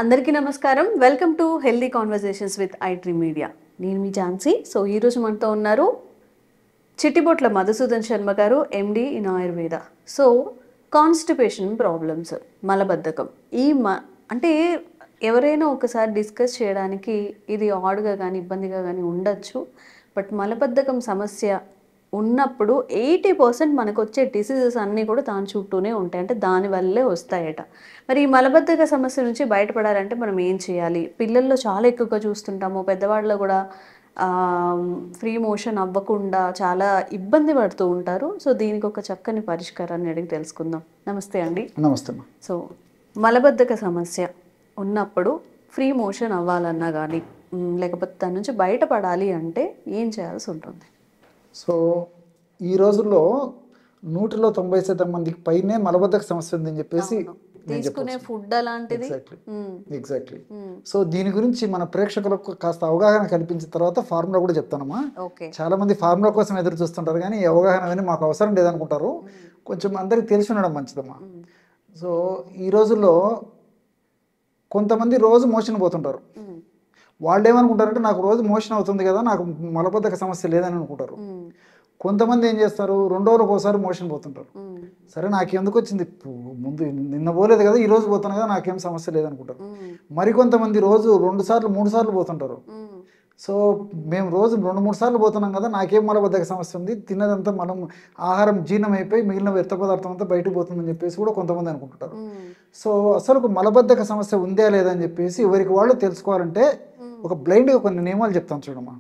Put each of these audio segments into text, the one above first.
అందరికీ నమస్కారం. Welcome to healthy conversations with iDream media. నేను మీ ఝాన్సీ. సో ఈరోజు మనతో ఉన్నారు చిట్టిబొట్ల మధుసూదన్ శర్మ గారు, MD in Ayurveda. So constipation problems, మలబద్ధకం, అంటే ఎవరైనా ఒకసారి డిస్కస్ చేయడానికి ఇది ఆడ్గా కానీ ఇబ్బందిగా కానీ ఉండొచ్చు. బట్ మలబద్ధకం సమస్య ఉన్నప్పుడు 80% మనకు వచ్చే డిసీజెస్ అన్నీ కూడా దాని చుట్టూనే ఉంటాయి, అంటే దానివల్లే వస్తాయట. మరి ఈ మలబద్ధక సమస్య నుంచి బయటపడాలంటే మనం ఏం చేయాలి? పిల్లల్లో చాలా ఎక్కువగా చూస్తుంటాము, పెద్దవాళ్ళలో కూడా ఫ్రీ మోషన్ అవ్వకుండా చాలా ఇబ్బంది పడుతూ ఉంటారు. సో దీనికి ఒక చక్కని పరిష్కారాన్ని అడిగి తెలుసుకుందాం. నమస్తే అండి. నమస్తే. సో మలబద్ధక సమస్య ఉన్నప్పుడు ఫ్రీ మోషన్ అవ్వాలన్నా కానీ లేకపోతే దాని నుంచి బయటపడాలి అంటే ఏం చేయాల్సి ఉంటుంది? సో ఈ రోజుల్లో 90% మందికి పైనే మలబద్ధక సమస్య ఉందని చెప్పేసి తీసుకునే ఫుడ్ అలాంటిది. ఎగ్జాక్ట్లీ. సో దీని గురించి మన ప్రేక్షకులకు కాస్త అవగాహన కల్పించిన తర్వాత ఫార్ములా కూడా చెప్తానమ్మా. చాలా మంది ఫార్ములా కోసం ఎదురు చూస్తుంటారు, కానీ ఈ అవగాహన అని మాకు అవసరం లేదనుకుంటారు. కొంచెం అందరికి తెలిసి ఉండడం మంచిదమ్మా. సో ఈ రోజుల్లో కొంతమంది రోజు మోషన్ పోతుంటారు. వాళ్ళు ఏమనుకుంటారంటే నాకు రోజు మోషన్ అవుతుంది కదా, నాకు మలబద్ధక సమస్య లేదని అనుకుంటారు. కొంతమంది ఏం చేస్తారు, 2 రోజులకు ఒకసారి మోషన్ పోతుంటారు. సరే నాకెందుకు వచ్చింది, ముందు నిన్న పోలేదు కదా, ఈ రోజు పోతాను కదా, నాకేం సమస్య లేదనుకుంటారు. మరికొంతమంది రోజు 2 సార్లు 3 సార్లు పోతుంటారు. సో మేము రోజు 2-3 సార్లు పోతున్నాం కదా, నాకేం మలబద్ధక సమస్య ఉంది, తిన్నదంతా మనం ఆహారం జీర్ణం అయిపోయి మిగిలిన వ్యర్థ పదార్థం అంతా బయటకు పోతుందని చెప్పేసి కూడా కొంతమంది అనుకుంటుంటారు. సో అసలు మలబద్ధక సమస్య ఉందా లేదా అని చెప్పేసి ఎవరికి వాళ్ళు తెలుసుకోవాలంటే ఒక బ్లైండ్గా కొన్ని నియమాలు చెప్తాను చూడమ్మా.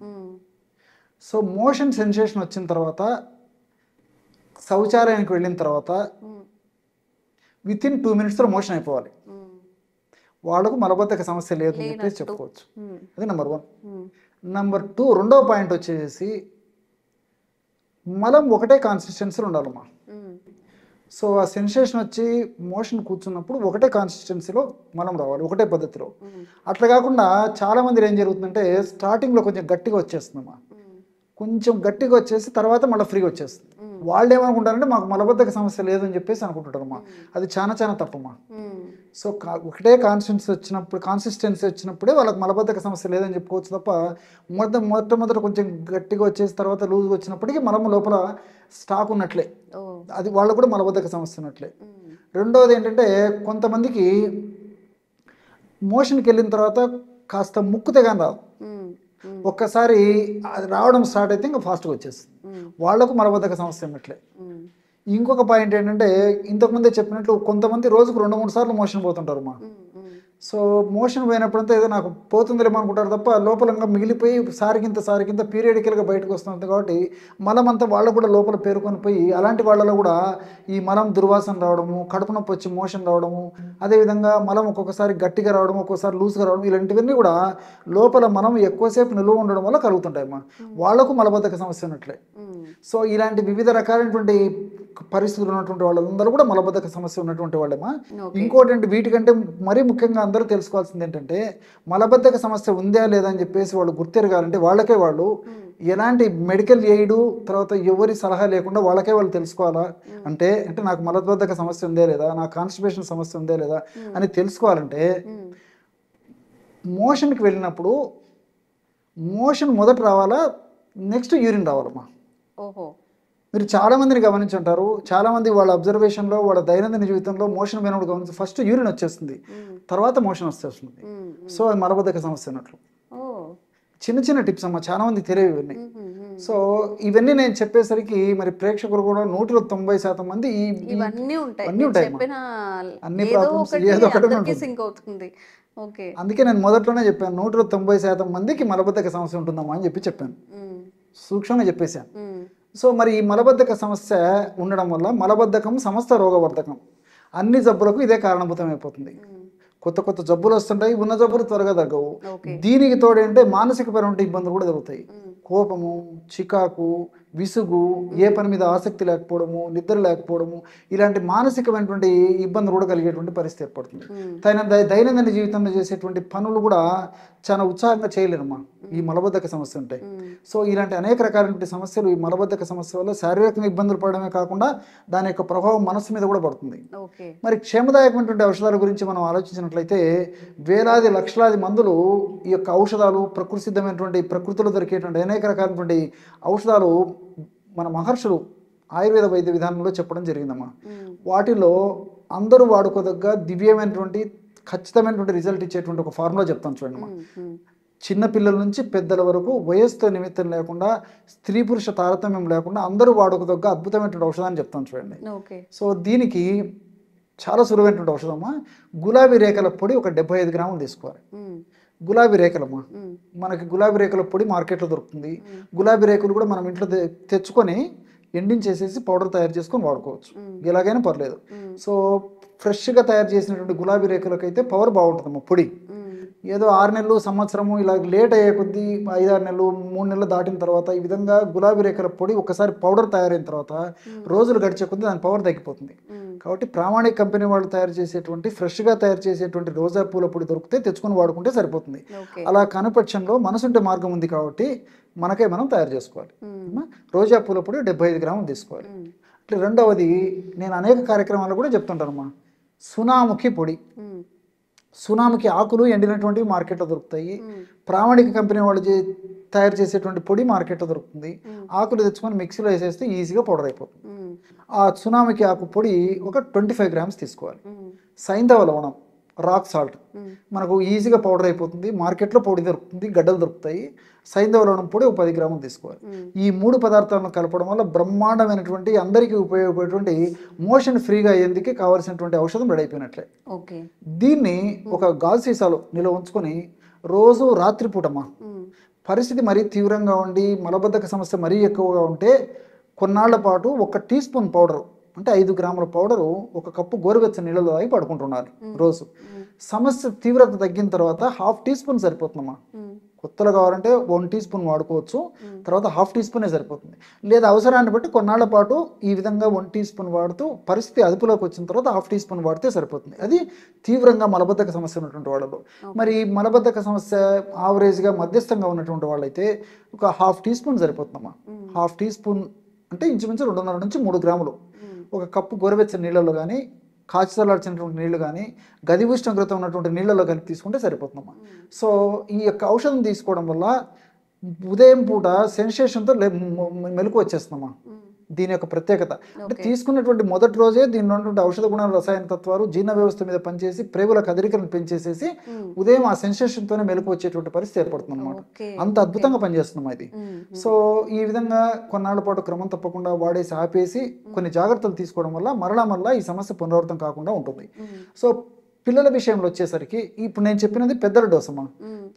సో మోషన్ సెన్సేషన్ వచ్చిన తర్వాత, శౌచాలయానికి వెళ్ళిన తర్వాత వితిన్ 2 minutesలో మోషన్ అయిపోవాలి. వాళ్ళకు మలబద్ధక సమస్య లేదు అని చెప్పేసి చెప్పుకోవచ్చు. అది నెంబర్ 1. నెంబర్ 2, రెండవ పాయింట్ వచ్చేసి మలం ఒకటే కాన్సిస్టెన్సీలో ఉండాలమ్మా. సో ఆ సెన్సేషన్ వచ్చి మోషన్ కూర్చున్నప్పుడు ఒకటే కాన్సిస్టెన్సీలో మలం రావాలి, ఒకటే పద్ధతిలో. అట్లా కాకుండా చాలా మంది ఏం జరుగుతుందంటే స్టార్టింగ్లో కొంచెం గట్టిగా వచ్చేస్తుందమ్మా, కొంచెం గట్టిగా వచ్చేసి తర్వాత మళ్ళీ ఫ్రీగా వచ్చేస్తుంది. వాళ్ళు ఏమనుకుంటారంటే మాకు మలబద్ధక సమస్య లేదని చెప్పేసి అనుకుంటారమ్మా. అది చాలా తప్పమ్మా. సో ఒకటే కాన్సిస్టెన్సీ వచ్చినప్పుడే వాళ్ళకి మలబద్ధక సమస్య లేదని చెప్పుకోవచ్చు తప్ప, మొట్టమొదట కొంచెం గట్టిగా వచ్చేసి తర్వాత లూజ్గా వచ్చినప్పటికీ మలము లోపల స్టాక్ ఉన్నట్లే, అది వాళ్ళకు కూడా మలబద్ధక సమస్య ఉన్నట్లే. రెండవది ఏంటంటే కొంతమందికి మోషన్కి వెళ్ళిన తర్వాత కాస్త ముక్కు తెగాని రాదు, ఒక్కసారి అది రావడం స్టార్ట్ అయితే ఇంకా ఫాస్ట్గా వచ్చేస్తుంది, వాళ్లకు మలబద్ధక సమస్య ఉన్నట్లే. ఇంకొక పాయింట్ ఏంటంటే ఇంతకుముందే చెప్పినట్లు కొంతమంది రోజుకు 2-3 సార్లు మోషన్ పోతుంటారు మా. సో మోషన్ పోయినప్పుడంతా ఏదో నాకు పోతుందిలేమో అనుకుంటారు తప్ప లోపలంగా మిగిలిపోయి సారికింత పీరియడికల్గా బయటకు వస్తుంది. కాబట్టి మలం అంతా వాళ్ళకు కూడా లోపల పేరుకొని పోయి అలాంటి వాళ్ళలో కూడా ఈ మలం దుర్వాసన రావడము, కడుపు నొప్పి వచ్చి మోషన్ రావడము, అదేవిధంగా మలం ఒక్కొక్కసారి గట్టిగా రావడం, ఒక్కొక్కసారి లూజ్గా రావడం, ఇలాంటివన్నీ కూడా లోపల మనం ఎక్కువసేపు నిలువ ఉండడం వల్ల కలుగుతుంటాయి అమ్మా. వాళ్లకు మలబద్ధక సమస్య ఉన్నట్లే. సో ఇలాంటి వివిధ రకాలైనటువంటి పరిస్థితులు ఉన్నటువంటి వాళ్ళందరూ కూడా మలబద్ధక సమస్య ఉన్నటువంటి వాళ్ళేమా. ఇంకోటి అంటే వీటికంటే మరీ ముఖ్యంగా అందరూ తెలుసుకోవాల్సింది ఏంటంటే మలబద్ధక సమస్య ఉందా లేదా అని చెప్పేసి వాళ్ళు గుర్తెరగాలంటే వాళ్ళకే వాళ్ళు ఎలాంటి మెడికల్ ఎయిడ్ తర్వాత ఎవరి సలహా లేకుండా వాళ్ళకే వాళ్ళు తెలుసుకోవాలా. అంటే నాకు మలబద్ధక సమస్య ఉందే లేదా, నాకు కాన్స్టిపేషన్ సమస్య ఉందే లేదా అని తెలుసుకోవాలంటే మోషన్కి వెళ్ళినప్పుడు మోషన్ మొదట రావాలా, నెక్స్ట్ యూరిన్ రావాలమ్మా. మీరు చాలా మందిని గమనించుంటారు, చాలా మంది వాళ్ళ అబ్జర్వేషన్లో వాళ్ళ దైనందిన జీవితంలో మోషన్ పోయినప్పుడు గమనించి ఫస్ట్ యూరిన్ వచ్చేస్తుంది, తర్వాత మోషన్ వచ్చేస్తుంది. సో అది మలబద్ధక సమస్య అన్నట్లు. చిన్న టిప్స్ అమ్మా, చాలా మంది తెలియవు ఇవన్నీ. సో ఇవన్నీ నేను చెప్పేసరికి మరి ప్రేక్షకులు కూడా 190% మంది ఇవన్నీ ఉంటాయి, అన్ని ప్రాబ్లమ్స్ ఏదో ఒకటి ఉంటుంది. అందుకే నేను మొదట్లోనే చెప్పాను 190% మందికి మలబద్ధక సమస్య ఉంటుందమ్మా అని చెప్పాను, సూక్ష్మంగా చెప్పేశాను. సో మరి ఈ మలబద్ధక సమస్య ఉండడం వల్ల మలబద్ధకం సమస్త రోగవర్ధకం, అన్ని జబ్బులకు ఇదే కారణభూతం అయిపోతుంది. కొత్త జబ్బులు వస్తుంటాయి, ఉన్న జబ్బులు త్వరగా తగ్గవు. దీనికి తోడేంటే మానసికపరమైన ఇబ్బందులు కూడా జరుగుతాయి. కోపము, చికాకు, విసుగు, ఏ పని మీద ఆసక్తి లేకపోవడము, నిద్ర లేకపోవడము, ఇలాంటి మానసికమైనటువంటి ఇబ్బందులు కూడా కలిగేటువంటి పరిస్థితి ఏర్పడుతుంది. దైనందిన జీవితంలో చేసేటువంటి పనులు కూడా చాలా ఉత్సాహంగా చేయలేరమ్మా ఈ మలబద్ధక సమస్య ఉంటే. సో ఇలాంటి అనేక రకాలైనటువంటి సమస్యలు ఈ మలబద్ధక సమస్య వల్ల శారీరకంగా ఇబ్బందులు పడడమే కాకుండా దాని యొక్క ప్రభావం మనసు మీద కూడా పడుతుంది. మరి క్షేమదాయకమైనటువంటి ఔషధాల గురించి మనం ఆలోచించినట్లయితే వేలాది లక్షలాది మందులు ఈ యొక్క ఔషధాలు ప్రకృతి సిద్ధమైనటువంటి ప్రకృతిలో దొరికేటువంటి అనేక రకాలైనటువంటి ఔషధాలు మన మహర్షులు ఆయుర్వేద వైద్య విధానంలో చెప్పడం జరిగిందమ్మా. వాటిలో అందరూ వాడుకోదగ్గ దివ్యమైనటువంటి ఖచ్చితమైనటువంటి రిజల్ట్ ఇచ్చేటువంటి ఒక ఫార్ములా చెప్తాను చూడండి. చిన్న పిల్లల నుంచి పెద్దల వరకు వయస్సుతో నిమిత్తం లేకుండా స్త్రీ పురుష తారతమ్యం లేకుండా అందరూ వాడుకోదగ్గ అద్భుతమైనటువంటి ఔషధాన్ని చెప్తాను చూడండి. సో దీనికి చాలా సులువైనటువంటి ఔషధమ్మా. గులాబీ రేఖల పొడి ఒక 75 గ్రాములు తీసుకోవాలి. గులాబీ రేఖలమ్మా, మనకి గులాబీ రేఖల పొడి మార్కెట్లో దొరుకుతుంది. గులాబీ రేకులు కూడా మనం ఇంట్లో తెచ్చుకొని ఎండించేసేసి పౌడర్ తయారు చేసుకొని వాడుకోవచ్చు, ఎలాగైనా పర్లేదు. సో ఫ్రెష్గా తయారు చేసినటువంటి గులాబీ రేకులకైతే పవర్ బాగుంటుందమ్మా పొడి. ఏదో 6 నెలలు సంవత్సరము ఇలా లేట్ అయ్యే కొద్దీ 5-6 నెలలు 3 నెలలు దాటిన తర్వాత ఈ విధంగా గులాబీ రేఖల పొడి ఒకసారి పౌడర్ తయారైన తర్వాత రోజులు గడిచే కొద్దీ దాని పవర్ తగ్గిపోతుంది. కాబట్టి ప్రామాణిక కంపెనీ వాళ్ళు తయారు చేసేటువంటి ఫ్రెష్గా తయారు చేసేటువంటి రోజా పూల పొడి దొరికితే తెచ్చుకొని వాడుకుంటే సరిపోతుంది. అలా కనపక్షంలో మనసుంటే మార్గం ఉంది కాబట్టి మనకే మనం తయారు చేసుకోవాలి. రోజా పూల పొడి 75 గ్రాములు తీసుకోవాలి. అంటే రెండవది నేను అనేక కార్యక్రమాలు కూడా చెప్తుంటానమ్మా, సునాముఖి పొడి. సునాముఖి ఆకులు ఎండినటువంటివి మార్కెట్లో దొరుకుతాయి. ప్రామాణిక కంపెనీ వాళ్ళు తయారు చేసేటువంటి పొడి మార్కెట్లో దొరుకుతుంది. ఆకులు తెచ్చుకొని మిక్సీలో వేసేస్తే ఈజీగా పౌడర్ అయిపోతుంది. ఆ సునాముఖి ఆకు పొడి ఒక 25 గ్రామ్స్ తీసుకోవాలి. సైంధవ లవణం, రాక్ సాల్ట్ మనకు ఈజీగా పౌడర్ అయిపోతుంది. మార్కెట్లో పొడి దొరుకుతుంది, గడ్డలు దొరుకుతాయి. సైంధవ లవణం పొడి ఒక 10 గ్రాములు తీసుకోవాలి. ఈ 3 పదార్థాలను కలపడం వల్ల బ్రహ్మాండమైనటువంటి అందరికీ ఉపయోగపడేటువంటి మోషన్ ఫ్రీగా అయ్యేందుకు కావాల్సినటువంటి ఔషధం రెడీ అయిపోయినట్లే. దీన్ని ఒక గాజు సీసాలో నిల్వ ఉంచుకొని రోజు రాత్రిపూటమ్మా పరిస్థితి మరీ తీవ్రంగా ఉండి మలబద్ధక సమస్య మరీ ఎక్కువగా ఉంటే కొన్నాళ్ల పాటు 1 టీ స్పూన్ పౌడరు అంటే 5 గ్రాముల పౌడరు 1 కప్పు గోరువెచ్చని నీళ్ళలో తాగి పడుకుంటున్నారు రోజు. సమస్య తీవ్రత తగ్గిన తర్వాత 1/2 టీ స్పూన్ సరిపోతుందమ్మా. కొత్తలు కావాలంటే 1 టీ స్పూన్ వాడుకోవచ్చు, తర్వాత 1/2 టీ స్పూనే సరిపోతుంది. లేదా అవసరాన్ని బట్టి కొన్నాళ్ల పాటు ఈ విధంగా 1 టీ స్పూన్ వాడుతూ పరిస్థితి అదుపులోకి వచ్చిన తర్వాత 1/2 టీ స్పూన్ వాడితే సరిపోతుంది. అది తీవ్రంగా మలబద్ధక సమస్య ఉన్నటువంటి వాళ్ళలో. మరి మలబద్ధక సమస్య ఆవరేజ్గా మధ్యస్థంగా ఉన్నటువంటి వాళ్ళైతే ఒక 1/2 టీ స్పూన్ సరిపోతుందమ్మా. 1/2 టీ స్పూన్ అంటే ఇంచుమించు 2.5 నుంచి 3 గ్రాములు 1 కప్పు గోరువెచ్చని నీళ్ళలో కానీ కాచి చల్లార్చినటువంటి నీళ్లు కానీ గది ఉష్ణోగ్రత ఉన్నటువంటి నీళ్ళలో కలిపి తీసుకుంటే సరిపోతుందమ్మా. సో ఈ యొక్క ఔషధం తీసుకోవడం వల్ల ఉదయం పూట సెన్సేషన్తో మెలకు వచ్చేస్తుందమ్మా. దీని యొక్క ప్రత్యేకత అంటే తీసుకున్నటువంటి మొదటి రోజే దీనిలో ఉన్నటువంటి ఔషధ గుణాలు, రసాయన తత్వాలు జీర్ణ వ్యవస్థ మీద పనిచేసి ప్రేగుల కదలికలను పెంచేసేసి ఉదయం ఆ సెన్సేషన్తోనే మెలకు వచ్చేటువంటి పరిస్థితి ఏర్పడుతుంది అనమాట. అంత అద్భుతంగా పనిచేస్తున్నాం ఇది. సో ఈ విధంగా కొన్నాళ్ల పాటు క్రమం తప్పకుండా వాడేసి ఆపేసి కొన్ని జాగ్రత్తలు తీసుకోవడం వల్ల మరలా ఈ సమస్య పునరావృతం కాకుండా ఉంటుంది. సో పిల్లల విషయంలో వచ్చేసరికి ఇప్పుడు నేను చెప్పినది పెద్దల డోస్ అమ్మా.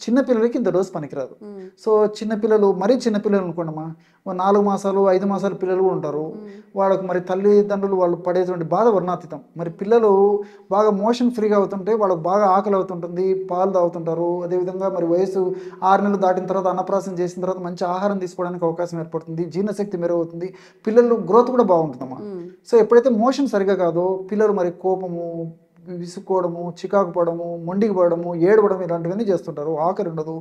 చిన్నపిల్లలకి ఇంత డోస్ పనికిరాదు. సో చిన్నపిల్లలు మరీ చిన్నపిల్లలు అనుకోండమ్మా, 4 మాసాలు 5 మాసాల పిల్లలు ఉంటారు. వాళ్ళకు మరి తల్లిదండ్రులు వాళ్ళు పడేటువంటి బాధ వర్ణాతీతం. మరి పిల్లలు బాగా మోషన్ ఫ్రీగా అవుతుంటే వాళ్ళకు బాగా ఆకలి అవుతుంటుంది, పాలు తాగుతుంటారు. అదేవిధంగా మరి వయసు 6 నెలలు దాటిన తర్వాత అన్నప్రాసం చేసిన తర్వాత మంచి ఆహారం తీసుకోవడానికి అవకాశం ఏర్పడుతుంది, జీర్ణశక్తి మెరుగవుతుంది, పిల్లలు గ్రోత్ కూడా బాగుంటుందమ్మా. సో ఎప్పుడైతే మోషన్ సరిగా కాదో పిల్లలు మరి కోపము, విసుక్కోవడము, చికాకు పడము, మొండికి పడము, ఏడవడం ఇలాంటివన్నీ చేస్తుంటారు. ఆకలి ఉండదు,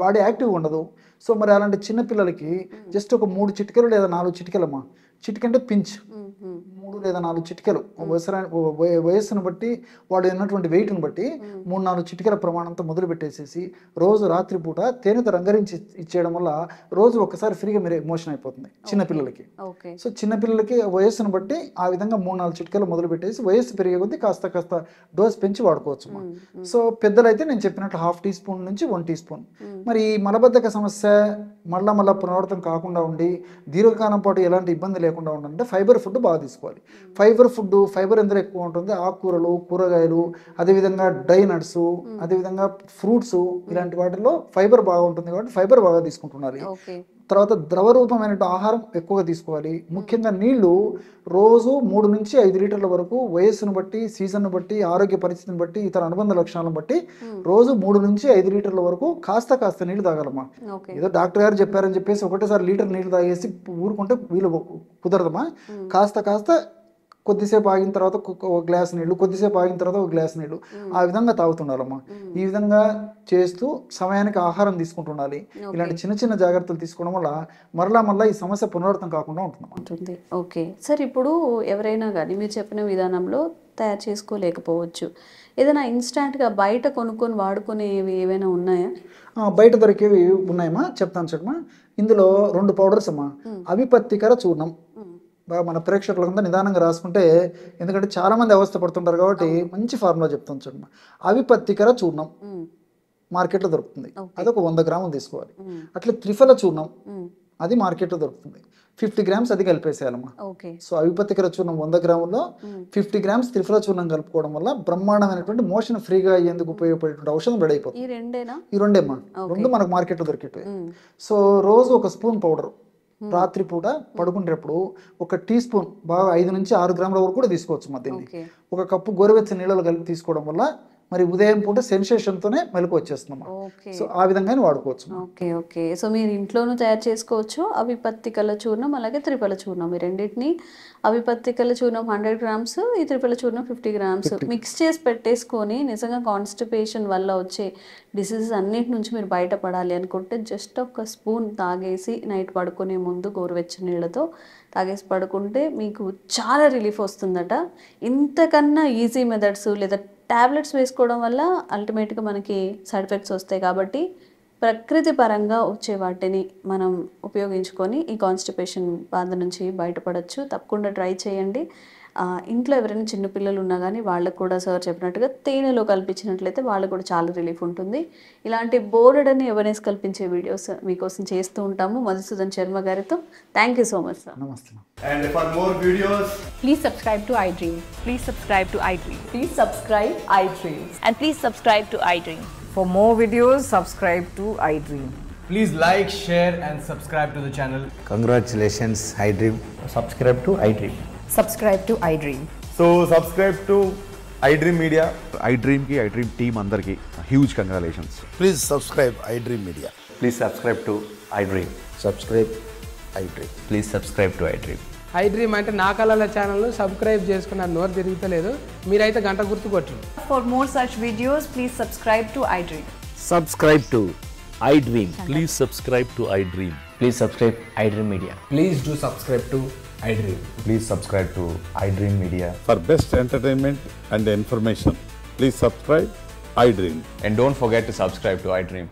బాడీ యాక్టివ్గా ఉండదు. సో మరి అలాంటి చిన్నపిల్లలకి జస్ట్ ఒక 3 చిటికెలు లేదా 4 చిటికెలమ్మా. చిటికంటే పించ్ 3 లేదా 4 చిటికెలు వయస్సును బట్టి వాడు ఉన్నటువంటి వెయిట్ను బట్టి 3-4 చిటికెల ప్రమాణంతో మొదలు పెట్టేసేసి రోజు రాత్రిపూట తేనెతో రంగరించి ఇచ్చేయడం వల్ల రోజు ఒకసారి ఫ్రీగా మీరు ఎమోషన్ అయిపోతుంది చిన్నపిల్లలకి. సో చిన్నపిల్లలకి వయస్సును బట్టి ఆ విధంగా 3-4 చిటికెలు మొదలు పెట్టేసి వయస్సు పెరిగే కొద్దీ కాస్త డోస్ పెంచి వాడుకోవచ్చు. సో పెద్దలైతే నేను చెప్పినట్లు 1/2 టీ స్పూన్ నుంచి 1 టీ స్పూన్. మరి ఈ మలబద్ధక సమస్య మళ్ళా పునరావృతం కాకుండా ఉండి దీర్ఘకాలం పాటు ఎలాంటి ఇబ్బంది లేకుండా ఉండాలంటే ఫైబర్ ఫుడ్ బాగా తీసుకోవాలి. ఫైబర్ ఎందులో ఎక్కువ ఉంటుంది, ఆకుకూరలు, కూరగాయలు, అదేవిధంగా డ్రై నట్స్, అదేవిధంగా ఫ్రూట్స్, ఇలాంటి వాటిల్లో ఫైబర్ బాగా ఉంటుంది కాబట్టి ఫైబర్ బాగా తీసుకుంటున్నారు. తర్వాత ద్రవ రూపమైన ఆహారం ఎక్కువగా తీసుకోవాలి. ముఖ్యంగా నీళ్లు రోజు 3 నుంచి 5 లీటర్ల వరకు వయస్సును బట్టి, సీజన్ను బట్టి, ఆరోగ్య పరిస్థితిని బట్టి, ఇతర అనుబంధ లక్షణాలను బట్టి రోజు 3 నుంచి 5 లీటర్ల వరకు కాస్త నీళ్లు తాగాలమ్మా. ఏదో డాక్టర్ గారు చెప్పారని చెప్పేసి ఒకటేసారి లీటర్ నీళ్లు తాగేసి ఊరుకుంటే వీలు కుదరదమ్మా. కాస్త కొద్దిసేపు ఆగిన తర్వాత ఒక గ్లాస్ నీళ్లు, కొద్దిసేపు ఆగిన తర్వాత ఒక గ్లాస్ నీళ్లు, ఆ విధంగా తాగుతుండాలమ్మా. ఈ విధంగా చేస్తూ సమయానికి ఆహారం తీసుకుంటుండాలి. ఇలాంటి చిన్న జాగ్రత్తలు తీసుకోవడం వల్ల మరలా ఈ సమస్య పునరావృతం కాకుండా ఉంటుంది. ఓకే సార్, ఇప్పుడు ఎవరైనా కానీ మీరు చెప్పిన విధానంలో తయారు చేసుకోలేకపోవచ్చు, ఏదైనా ఇన్స్టాంట్గా బయట కొనుక్కొని వాడుకునేవి ఏవైనా ఉన్నాయా? బయట దొరికేవి ఉన్నాయమ్మా, చెప్తాను చూడమ్మా. ఇందులో 2 పౌడర్స్ అమ్మా. అవిపత్తికర చూర్ణం, బాగా మన ప్రేక్షకులంతా నిదానంగా రాసుకుంటే, ఎందుకంటే చాలా మంది అవస్థ పడుతుంటారు కాబట్టి మంచి ఫార్ములా చెప్తాను చూడమ్మా. అవిపత్తికర చూర్ణం మార్కెట్లో దొరుకుతుంది, అదొక 100 గ్రాములు తీసుకోవాలి. అట్లా త్రిఫల చూర్ణం, అది మార్కెట్లో దొరుకుతుంది. 50 గ్రామ్స్ అది కలిపేసేయాలమ్మా. సో అవిపత్తికర చూర్ణం 100 గ్రాముల్లో 50 గ్రామ్స్ త్రిఫల చూర్ణం కలుపుకోవడం వల్ల బ్రహ్మాండమైనటువంటి మోషన్ ఫ్రీగా అయ్యేందుకు ఉపయోగపడేటువంటి ఔషధం రెడీ అయిపోతుంది. ఈ రెండేమ్మా, 2 మనకు మార్కెట్లో దొరికేటివి. సో రోజు ఒక స్పూన్ పౌడర్, రాత్రిపూట పడుకునేటప్పుడు ఒక టీ స్పూన్, బాగా 5 నుంచి 6 గ్రాముల వరకు కూడా తీసుకోవచ్చు. మధ్యలో ఒక కప్పు గోరువెచ్చని నీళ్ళలో కలిపి తీసుకోవడం వల్ల మరి ఉదయం పూట సెన్సేషన్తోనే మెలకు వచ్చేస్తున్నాం. సో ఆ విధంగానే వాడుకోవచ్చు. ఓకే సో మీరు ఇంట్లోనూ తయారు చేసుకోవచ్చు అవిపత్తికల చూర్ణం, అలాగే త్రిఫల చూర్ణం. ఈ రెండింటిని, అవిపత్తికల చూర్ణం 100 గ్రామ్స్, ఈ త్రిఫల చూర్ణం 50 గ్రామ్స్ మిక్స్ చేసి పెట్టేసుకొని నిజంగా కాన్స్టిపేషన్ వల్ల వచ్చే డిసీజెస్ అన్నిటి నుంచి మీరు బయటపడాలి అనుకుంటే జస్ట్ ఒక స్పూన్ తాగేసి నైట్ పడుకునే ముందు గోరువెచ్చని నీళ్ళతో తాగేసి పడుకుంటే మీకు చాలా రిలీఫ్ వస్తుందట. ఇంతకన్నా ఈజీ మెథడ్స్ లేదా ట్యాబ్లెట్స్ వేసుకోవడం వల్ల అల్టిమేట్గా మనకి సైడ్ ఎఫెక్ట్స్ వస్తాయి. కాబట్టి ప్రకృతి పరంగా వచ్చే వాటిని మనం ఉపయోగించుకొని ఈ కాన్స్టిపేషన్ బాధ నుంచి బయటపడవచ్చు. తప్పకుండా ట్రై చేయండి. ఇంట్లో ఎవరైనా చిన్నపిల్లలు ఉన్నా కానీ వాళ్ళకు కూడా సార్ చెప్పినట్టుగా తేనెలో కల్పించినట్లయితే వాళ్ళకు కూడా చాలా రిలీఫ్ ఉంటుంది. ఇలాంటి బోర్డని అవేర్నెస్ కల్పించే వీడియోస్ మీకోసం చేస్తూ ఉంటాము మధుసూదన్ శర్మ గారితో. Thank you so much sir. నమస్తే. And for more videos, please subscribe to iDream. Please subscribe to iDream. Please subscribe iDream. And please subscribe to iDream. For more videos, subscribe to iDream. please like, share and subscribe to the channel. Congratulations, iDream. Subscribe to iDream. Subscribe to iDream. So subscribe to iDream Media. iDream ki iDream team andarki huge congratulations. Please subscribe iDream Media. Please subscribe to iDream. Subscribe iDream. Please subscribe to iDream. iDream అంటే నా కళల ఛానల్ను subscribe చేసుకున్నారు, నోరు తిరుగుతలేదు. మీరైతే గంట గుర్తు కొట్టండి. For more such videos, please subscribe to iDream. Subscribe to iDream. Please subscribe to iDream. Please subscribe iDream Media. Please do subscribe to iDream. Please subscribe to iDream Media. For best entertainment and information, please subscribe iDream. And don't forget to subscribe to iDream.